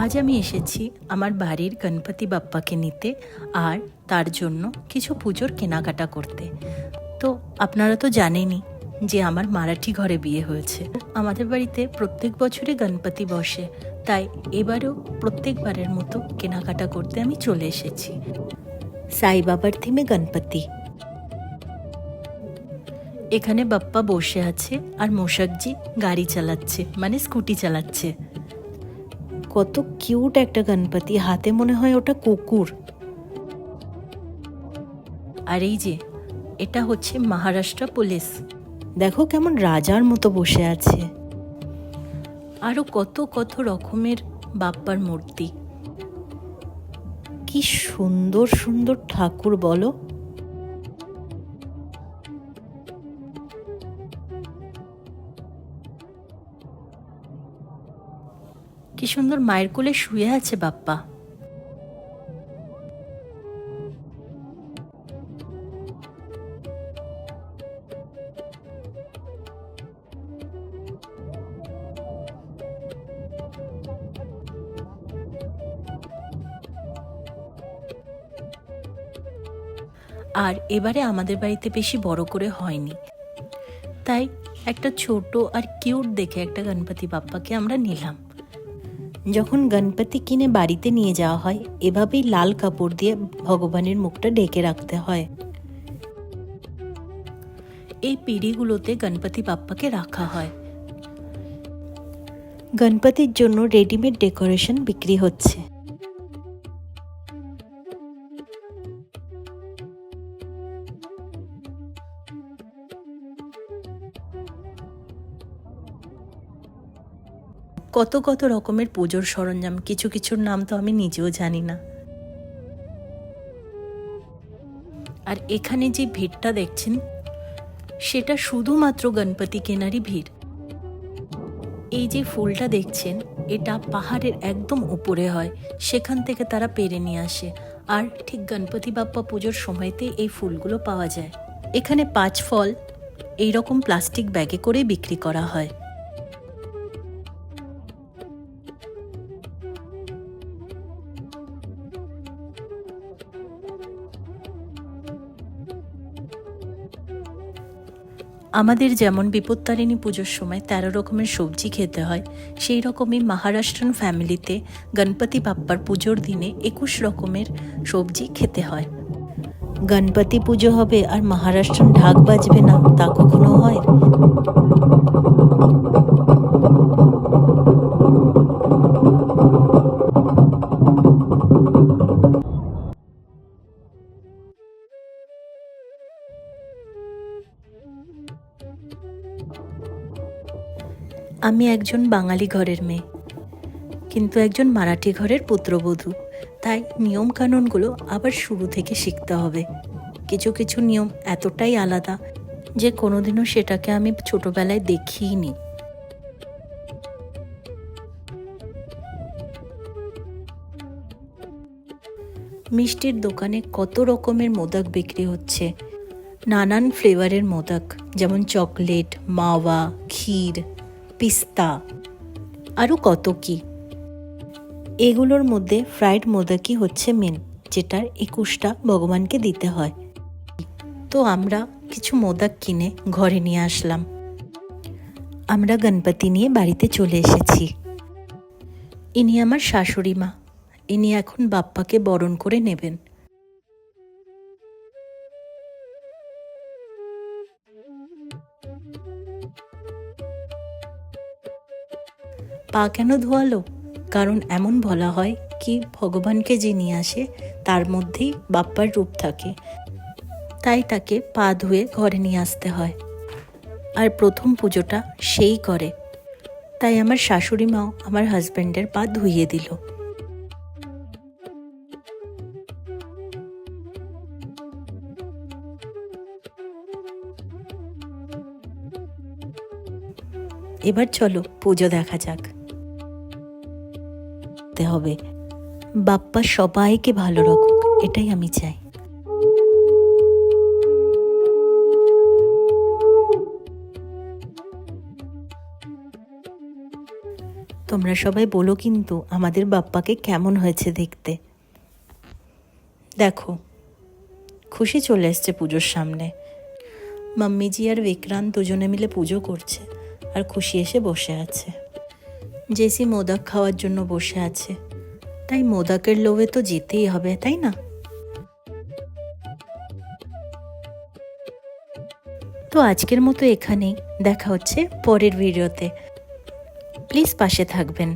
আজ আমি এসেছি আমার বাড়ির গণপতি বাপ্পাকে নিতে আর তার জন্য কিছু পুজোর কেনাকাটা করতে। তো আপনারা তো জানেনই যে আমার মারাঠি ঘরে বিয়ে হয়েছে। আমাদের বাড়িতে প্রত্যেক বছরই গণপতি বসে, তাই এবারেও প্রত্যেকবারের মতো কেনাকাটা করতে আমি চলে এসেছি। সাই বাবার থিমে গণপতি। এখানে বাপ্পা বসে আছে আর মোশাকজি গাড়ি চালাচ্ছে, মানে স্কুটি চালাচ্ছে। কত কিউট একটা গণপতি, হাতে মনে হয় ওটা কুকুর। আর এই যে এটা হচ্ছে মহারাষ্ট্র পুলিশ, দেখো কেমন রাজার মতো বসে আছে। আরো কত কত রকমের বাপ্পার মূর্তি, কি সুন্দর সুন্দর ঠাকুর বলো। কি সুন্দর মায়ের কোলে শুয়ে আছে বাপ্পা। আর এবারে আমাদের বাড়িতে বেশি বড় করে হয়নি, তাই একটা ছোট আর কিউট দেখে একটা গণপতি বাপ্পাকে আমরা নিলাম। যখন গণপতি কিনে বাড়িতে নিয়ে যাওয়া হয়, এভাবেই লাল কাপড় দিয়ে ভগবানের মুখটা ঢেকে রাখতে হয়। এই পিঁড়িগুলোতে গণপতি বাপ্পাকে রাখা হয়। গণপতির জন্য রেডিমেড ডেকোরেশন বিক্রি হচ্ছে। কত কত রকমের পুজোর সরঞ্জাম, কিছু কিছুর নাম তো আমি নিজেও জানি না। আর এখানে যে ভিড়টা দেখছেন, সেটা শুধুমাত্র গণপতি কেনারই ভিড়। এই যে ফুলটা দেখছেন, এটা পাহাড়ের একদম উপরে হয়, সেখান থেকে তারা পেরে নিয়ে আসে। আর ঠিক গণপতি বাপ্পা পুজোর সময়তেই এই ফুলগুলো পাওয়া যায়। এখানে 5 ফল এইরকম প্লাস্টিক ব্যাগে করে বিক্রি করা হয়। আমাদের যেমন বিপত্তারিণী পুজোর সময় 13 রকমের সবজি খেতে হয়, সেই রকমই মহারাষ্ট্রান ফ্যামিলিতে গণপতি বাপ্পার পুজোর দিনে 21 রকমের সবজি খেতে হয়। গণপতি পুজো হবে আর মহারাষ্ট্রান ঢাক বাজবে না, তা কখনো হয়? আমি একজন বাঙালি ঘরের মেয়ে, কিন্তু একজন মারাঠি ঘরের পুত্রবধূ, তাই নিয়ম কানুনগুলো আবার শুরু থেকে শিখতে হবে। কিছু কিছু নিয়ম এতটাই আলাদা যে কোনোদিনও সেটাকে আমি ছোটবেলায় দেখিনি। মিষ্টির দোকানে কত রকমের মোদক বিক্রি হচ্ছে, নানান ফ্লেভারের মোদক, যেমন চকলেট, মাওয়া, ক্ষীর, পিস্তা, আরও কত কি। এগুলোর মধ্যে ফ্রাইড মোদকই হচ্ছে মেন, যেটার 21টা ভগবানকে দিতে হয়। তো আমরা কিছু মোদক কিনে ঘরে নিয়ে আসলাম। আমরা গণপতি নিয়ে বাড়িতে চলে এসেছি। ইনি আমার শাশুড়ি মা, ইনি এখন বাপ্পাকে বরণ করে নেবেন। পা কেন ধোয়ালো? কারণ এমন বলা হয় কি ভগবানকে যে নিয়ে আসে তার মধ্যেই বাপ্পার রূপ থাকে, তাই তাকে পা ধুয়ে ঘরে নিয়ে আসতে হয়। আর প্রথম পুজোটা সেই করে, তাই আমার শাশুড়ি মাও আমার হাজব্যান্ডের পা ধুইয়ে দিল। এবার চলো পুজো দেখা যাক। হবে বাপ্পা সবাইকে ভালো রাখুক, এটাই আমি চাই। তোমরা সবাই বলো কিন্তু আমাদের বাপ্পাকে কেমন হয়েছে দেখতে। দেখো, খুশি চলে এসছে পুজোর সামনে। মাম্মিজি আর বিক্রান্ত দুজনে মিলে পুজো করছে, আর খুশি এসে বসে আছে। জেসি মোদক খাওয়ার জন্য বসে আছে, তাই মোদকের লোভে তো যেতেই হবে, তাই না? তো আজকের মতো এখানেই, দেখা হচ্ছে পরের ভিডিওতে। প্লিজ পাশে থাকবেন।